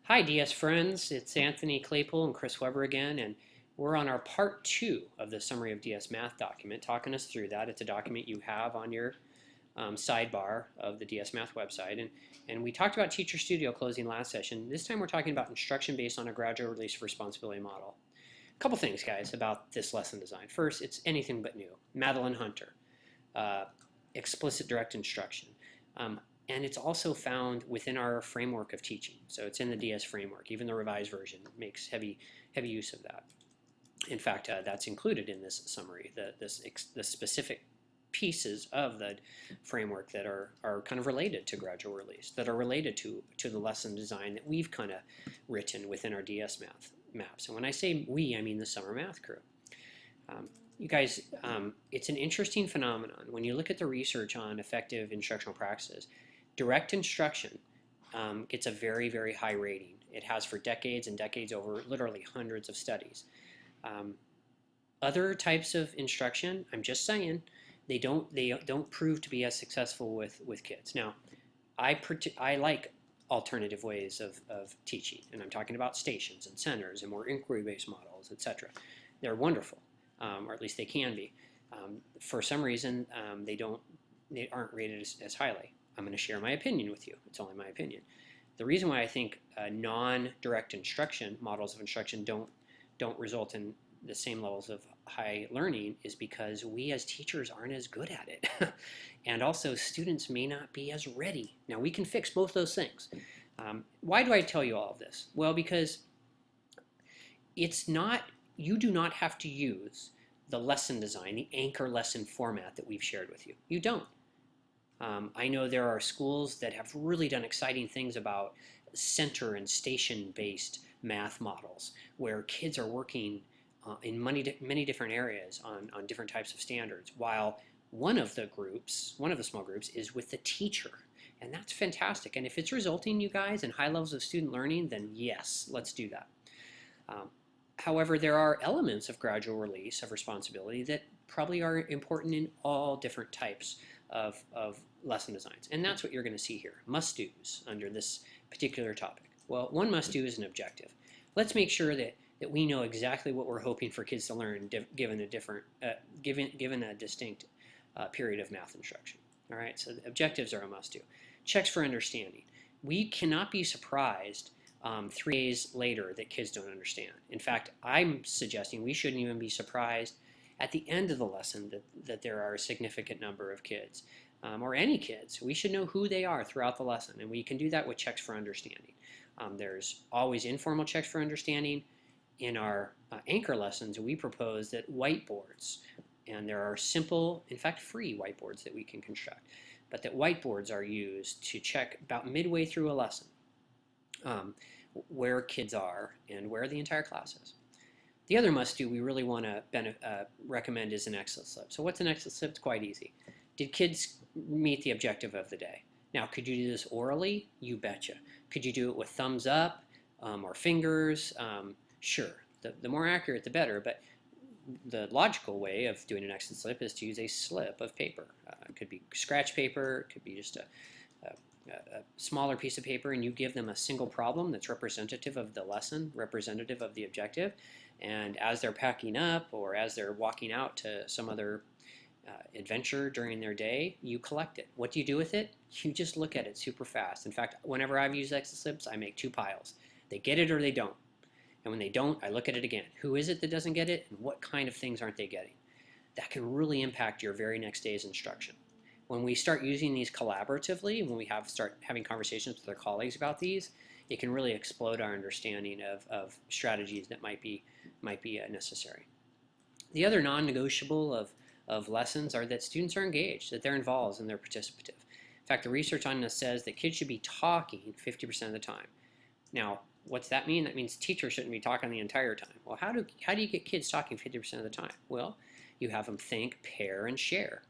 Hi, DS friends. It's Anthony Claypool and Chris Weber again, and we're on our part two of the Summary of DS Math document, talking us through that. It's a document you have on your sidebar of the DS Math website. And we talked about Teacher Studio closing last session. This time we're talking about instruction based on a gradual release of responsibility model. A couple things, guys, about this lesson design. First, it's anything but new. Madeline Hunter, uh, explicit direct instruction. Um, and it's also found within our framework of teaching. So it's in the DS framework. Even the revised version makes heavy use of that. In fact, that's included in this summary, the specific pieces of the framework that are kind of related to gradual release, that are related to the lesson design that we've kind of written within our DS Math maps. And when I say we, I mean the Summer Math crew. You guys, it's an interesting phenomenon. When you look at the research on effective instructional practices, direct instruction gets a very, very high rating. It has for decades and decades over literally hundreds of studies. Other types of instruction, I'm just saying, they don't prove to be as successful with kids. Now, I like alternative ways of teaching, and I'm talking about stations and centers and more inquiry-based models, etc. They're wonderful, or at least they can be. For some reason, they aren't rated as highly. I'm going to share my opinion with you. It's only my opinion. The reason why I think non-direct instruction models of instruction don't result in the same levels of high learning is because we as teachers aren't as good at it. And also students may not be as ready. Now we can fix both those things. Why do I tell you all of this? Well, because you do not have to use the lesson design, the anchor lesson format that we've shared with you. You don't. I know there are schools that have really done exciting things about center and station-based math models where kids are working in many different areas on different types of standards, while one of the small groups is with the teacher. And that's fantastic. And if it's resulting, you guys, in high levels of student learning, then yes, let's do that. However, there are elements of gradual release of responsibility that probably are important in all different types of lesson designs. And that's what you're going to see here, must-dos under this particular topic. Well, one must-do is an objective. Let's make sure that we know exactly what we're hoping for kids to learn given a distinct period of math instruction. All right, so the objectives are a must-do. Checks for understanding. We cannot be surprised 3 days later that kids don't understand. In fact, I'm suggesting we shouldn't even be surprised at the end of the lesson that there are a significant number of kids, or any kids. We should know who they are throughout the lesson, and we can do that with checks for understanding. There's always informal checks for understanding. In our anchor lessons, we propose that whiteboards, and there are simple, in fact free whiteboards that we can construct, but that whiteboards are used to check about midway through a lesson where kids are and where the entire class is. The other must-do we really want to recommend is an exit slip. So what's an exit slip? It's quite easy. Did kids meet the objective of the day? Now, could you do this orally? You betcha. Could you do it with thumbs up or fingers? Sure. The more accurate, the better. But the logical way of doing an exit slip is to use a slip of paper. It could be scratch paper. It could be just a smaller piece of paper, and you give them a single problem that's representative of the lesson, representative of the objective. And as they're packing up or as they're walking out to some other adventure during their day, you collect it. What do you do with it? You just look at it super fast. In fact, whenever I've used exit slips, I make 2 piles. They get it or they don't. And when they don't, I look at it again. Who is it that doesn't get it, and what kind of things aren't they getting? That can really impact your very next day's instruction. When we start using these collaboratively, when we start having conversations with our colleagues about these, it can really explode our understanding of strategies that might be necessary. The other non-negotiable of lessons are that students are engaged, that they're involved, and they're participative. In fact, the research on this says that kids should be talking 50% of the time. Now, what's that mean? That means teachers shouldn't be talking the entire time. Well, how do you get kids talking 50% of the time? Well, you have them think, pair, and share.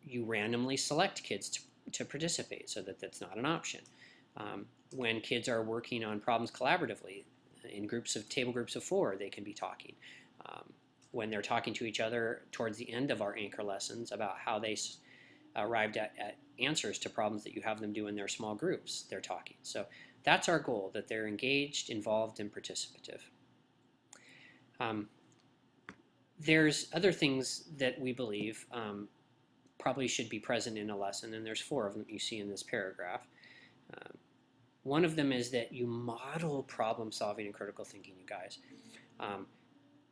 You randomly select kids to participate so that that's not an option. When kids are working on problems collaboratively, in table groups of 4, they can be talking. When they're talking to each other towards the end of our anchor lessons about how they arrived at answers to problems that you have them do in their small groups. They're talking. So that's our goal, that they're engaged, involved, and participative. There's other things that we believe probably should be present in a lesson, and there's 4 of them you see in this paragraph. One of them is that you model problem solving and critical thinking, you guys.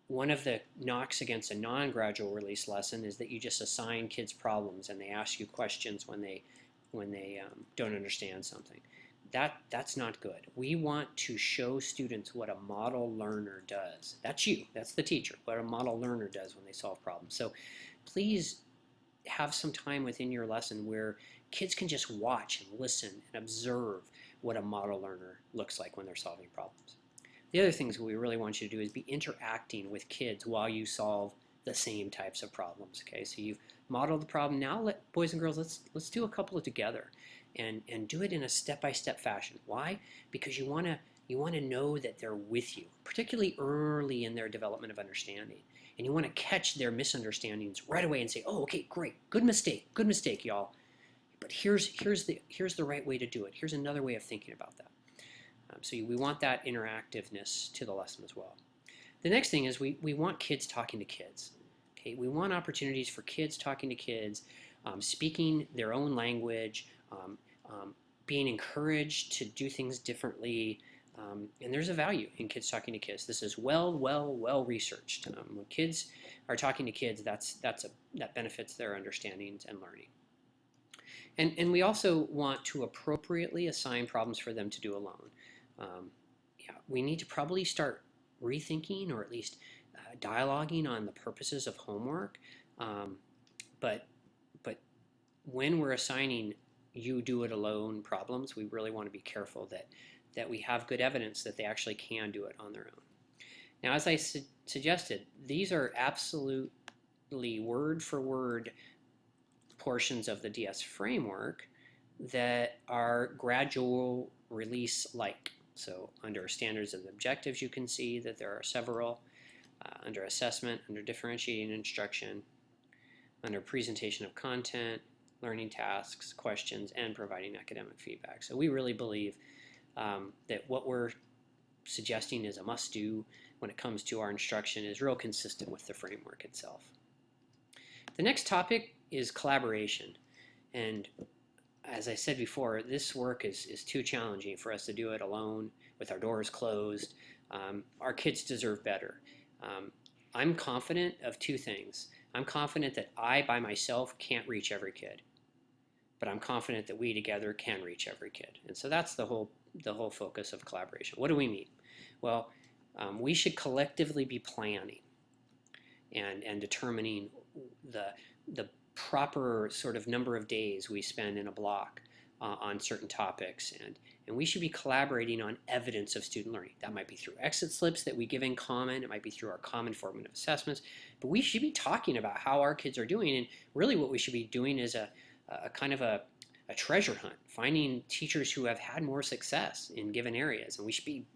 One of the knocks against a non-gradual release lesson is that you just assign kids problems and they ask you questions when they don't understand something. That's not good. We want to show students what a model learner does. That's you. That's the teacher. What a model learner does when they solve problems. So please have some time within your lesson where kids can just watch and listen and observe what a model learner looks like when they're solving problems. The other things we really want you to do is be interacting with kids while you solve the same types of problems. Okay, so you've modeled the problem. Now, boys and girls, let's do a couple together, and do it in a step-by-step fashion. Why? Because you want to know that they're with you, particularly early in their development of understanding, and you want to catch their misunderstandings right away and say, "Oh, okay, great, good mistake, y'all. But here's the right way to do it. Here's another way of thinking about that." So we want that interactiveness to the lesson as well. The next thing is we want kids talking to kids. Okay, we want opportunities for kids talking to kids, speaking their own language, being encouraged to do things differently, and there's a value in kids talking to kids. This is well researched. When kids are talking to kids, that benefits their understandings and learning. And we also want to appropriately assign problems for them to do alone. We need to probably start rethinking, or at least dialoguing on the purposes of homework. But when we're assigning you do it alone problems, we really want to be careful that we have good evidence that they actually can do it on their own. Now, as I suggested, these are absolutely word for word portions of the DS framework that are gradual release like. So under standards and objectives, you can see that there are several. Under assessment, under differentiating instruction, under presentation of content, learning tasks, questions, and providing academic feedback. So we really believe that what we're suggesting is a must-do when it comes to our instruction is real consistent with the framework itself. The next topic is collaboration. And as I said before, this work is too challenging for us to do it alone with our doors closed. Our kids deserve better. I'm confident of 2 things. I'm confident that I by myself can't reach every kid, but I'm confident that we together can reach every kid. And so that's the whole focus of collaboration. What do we mean? Well, we should collectively be planning and determining the proper sort of number of days we spend in a block on certain topics, and we should be collaborating on evidence of student learning. That might be through exit slips that we give in common, it might be through our common formative assessments, but we should be talking about how our kids are doing, and really what we should be doing is a kind of a treasure hunt, finding teachers who have had more success in given areas, and we should be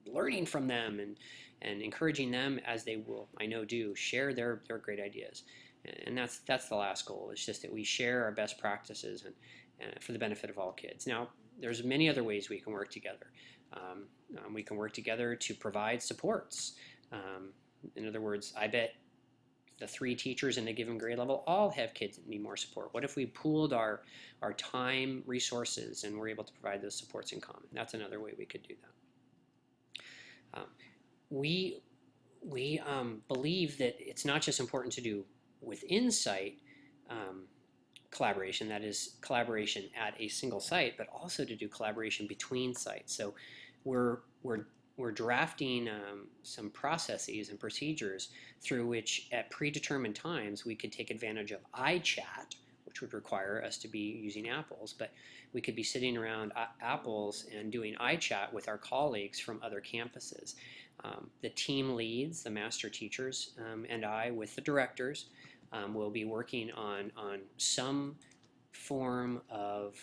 learning from them and encouraging them, as they will, I know, do, share their great ideas. And that's the last goal. It's just that we share our best practices and for the benefit of all kids. Now, there's many other ways we can work together. We can work together to provide supports. In other words, I bet the 3 teachers in a given grade level all have kids that need more support. What if we pooled our time, resources, and we're able to provide those supports in common? That's another way we could do that. We believe that it's not just important to do within site collaboration, that is collaboration at a single site, but also to do collaboration between sites. So we're drafting some processes and procedures through which at predetermined times we could take advantage of iChat, which would require us to be using Apples, but we could be sitting around Apples and doing iChat with our colleagues from other campuses. The team leads, the master teachers, and I with the directors will be working on some form of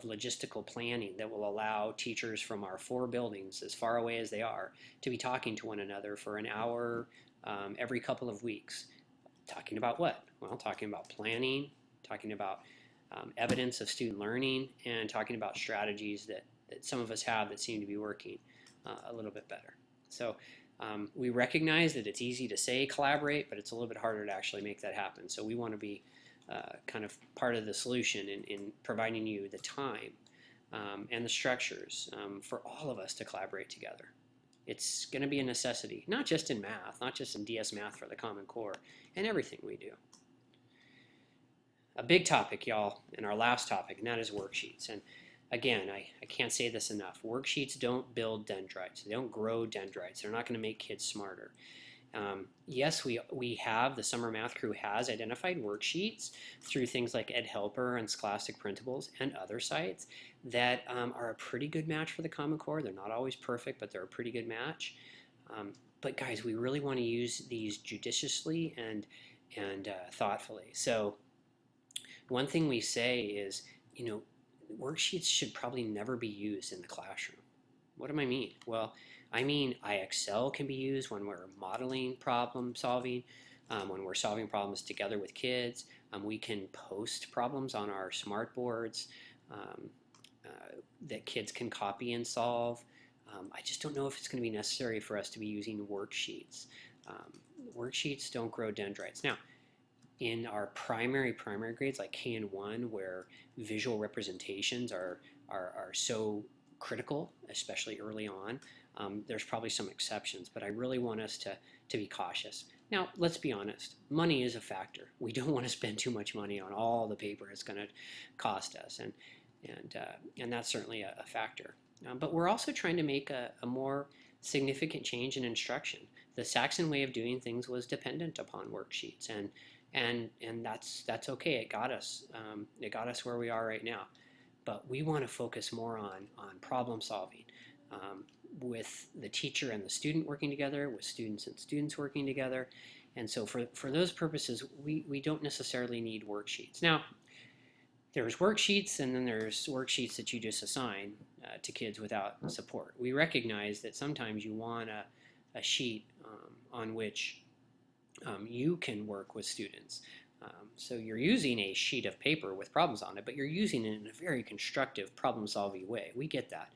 logistical planning that will allow teachers from our 4 buildings, as far away as they are, to be talking to one another for an hour every couple of weeks. Talking about what? Well, talking about planning, talking about evidence of student learning, and talking about strategies that some of us have that seem to be working a little bit better. So we recognize that it's easy to say collaborate, but it's a little bit harder to actually make that happen. So we want to be kind of part of the solution in providing you the time and the structures for all of us to collaborate together. It's going to be a necessity, not just in math, not just in DS Math for the Common Core, and everything we do. A big topic, y'all, and our last topic, and that is worksheets. And again, I can't say this enough. Worksheets don't build dendrites. They don't grow dendrites. They're not going to make kids smarter. Yes, we have, the Summer Math Crew has identified worksheets through things like EdHelper and Scholastic Printables and other sites that are a pretty good match for the Common Core. They're not always perfect, but they're a pretty good match. But guys, we really want to use these judiciously and thoughtfully. So one thing we say is, you know, worksheets should probably never be used in the classroom. What do I mean? Well, I mean IXL can be used when we're modeling problem solving, when we're solving problems together with kids. We can post problems on our smart boards that kids can copy and solve. I just don't know if it's going to be necessary for us to be using worksheets. Worksheets don't grow dendrites. Now, in our primary grades like K and 1, where visual representations are so critical, especially early on, there's probably some exceptions, but I really want us to be cautious. Now, let's be honest, money is a factor. We don't want to spend too much money on all the paper it's going to cost us, and that's certainly a factor. But we're also trying to make a more significant change in instruction. The Saxon way of doing things was dependent upon worksheets, and that's okay. It got us where we are right now. But we want to focus more on problem solving, with the teacher and the student working together, with students and students working together. And so for those purposes, we don't necessarily need worksheets. Now, there's worksheets, and then there's worksheets that you just assign to kids without support. We recognize that sometimes you want a sheet on which you can work with students. So you're using a sheet of paper with problems on it, but you're using it in a very constructive, problem-solving way. We get that.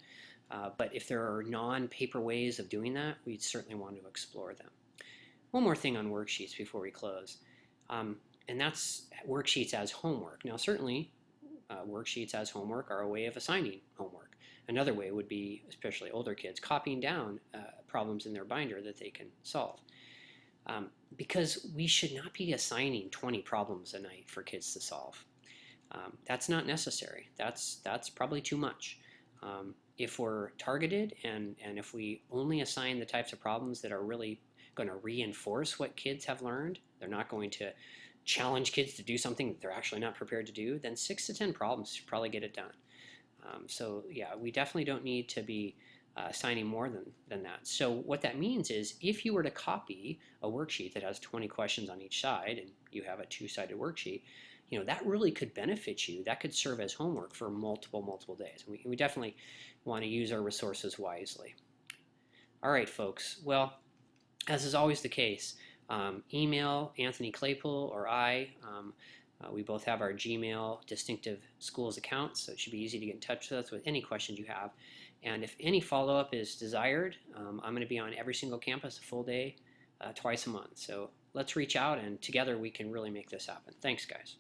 But if there are non-paper ways of doing that, we certainly want to explore them. One more thing on worksheets before we close, and that's worksheets as homework. Now, certainly, worksheets as homework are a way of assigning homework. Another way would be, especially older kids, copying down problems in their binder that they can solve. Because we should not be assigning 20 problems a night for kids to solve. That's not necessary. That's probably too much. If we're targeted and if we only assign the types of problems that are really going to reinforce what kids have learned, they're not going to challenge kids to do something that they're actually not prepared to do, then 6 to 10 problems should probably get it done. So yeah, we definitely don't need to be assigning more than that. So what that means is if you were to copy a worksheet that has 20 questions on each side and you have a two-sided worksheet, you know, that really could benefit you. That could serve as homework for multiple days. And we definitely want to use our resources wisely. All right, folks. Well, as is always the case, email Anthony Claypool or I. We both have our Gmail Distinctive Schools accounts, so it should be easy to get in touch with us with any questions you have. And if any follow-up is desired, I'm going to be on every single campus a full day, twice a month. So let's reach out, and together we can really make this happen. Thanks, guys.